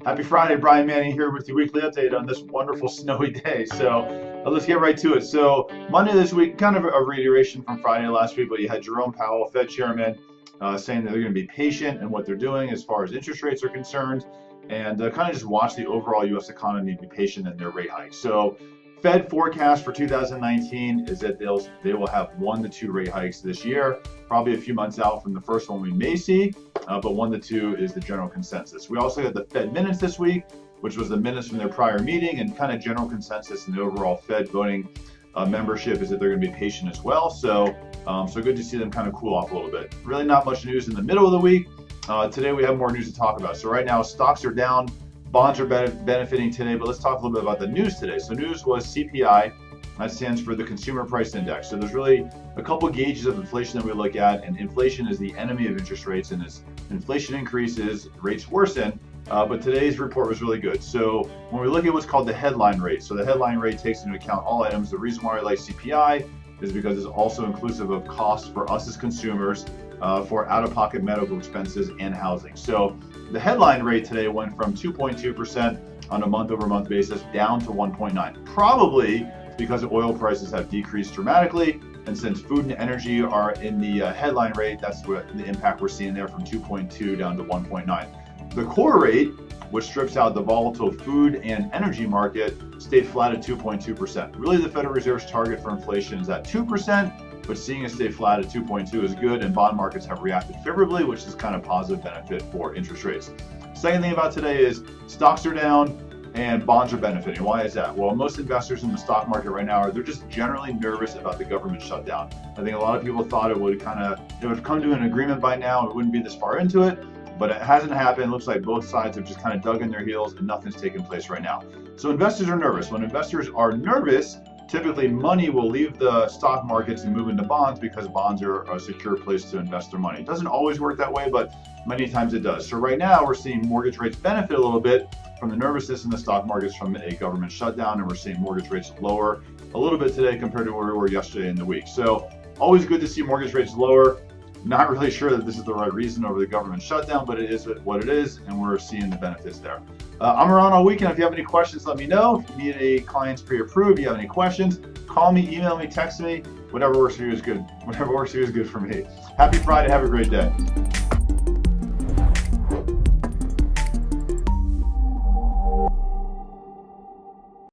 Happy Friday, Brian Manning here with your weekly update on this wonderful snowy day. So let's get right to it. So Monday this week, kind of a reiteration from Friday last week, but you had Jerome Powell, Fed chairman, saying that they're going to be patient in what they're doing as far as interest rates are concerned, and kind of just watch the overall U.S. economy be patient in their rate hikes. So Fed forecast for 2019 is that they will have 1 to 2 rate hikes this year, probably a few months out from the first one we may see, but 1 to 2 is the general consensus. We also had the Fed minutes this week, which was the minutes from their prior meeting, and kind of general consensus in the overall Fed voting membership is that they're going to be patient as well. So good to see them kind of cool off a little bit. Really not much news in the middle of the week. Today we have more news to talk about. So right now stocks are down. Bonds are benefiting today, but let's talk a little bit about the news today. So news was CPI, that stands for the Consumer Price Index. So there's really a couple gauges of inflation that we look at, and inflation is the enemy of interest rates, and as inflation increases, rates worsen. But today's report was really good. So when we look at what's called the headline rate, so the headline rate takes into account all items. The reason why I like CPI is because it's also inclusive of costs for us as consumers for out-of-pocket medical expenses and housing. So the headline rate today went from 2.2% on a month-over-month basis down to 1.9%, probably because oil prices have decreased dramatically. And since food and energy are in the headline rate, that's what the impact we're seeing there, from 2.2 down to 1.9. The core rate, which strips out the volatile food and energy market, stayed flat at 2.2%. Really, the Federal Reserve's target for inflation is at 2%. But seeing it stay flat at 2.2 is good, and bond markets have reacted favorably, which is kind of positive benefit for interest rates. Second thing about today is stocks are down and bonds are benefiting. Why is that? Well, most investors in the stock market right now they're just generally nervous about the government shutdown. I think a lot of people thought it would come to an agreement by now. It wouldn't be this far into it, but it hasn't happened. It looks like both sides have just kind of dug in their heels and nothing's taking place right now. So investors are nervous. When investors are nervous, typically money will leave the stock markets and move into bonds because bonds are a secure place to invest their money. It doesn't always work that way, but many times it does. So right now we're seeing mortgage rates benefit a little bit from the nervousness in the stock markets from a government shutdown, and we're seeing mortgage rates lower a little bit today compared to where we were yesterday in the week. So always good to see mortgage rates lower. Not really sure that this is the right reason over the government shutdown, but it is what it is, and we're seeing the benefits there. I'm around all weekend. If you have any questions, let me know. If you need a client's pre-approved, if you have any questions, call me, email me, text me. Whatever works for you is good. Whatever works for you is good for me. Happy Friday. Have a great day.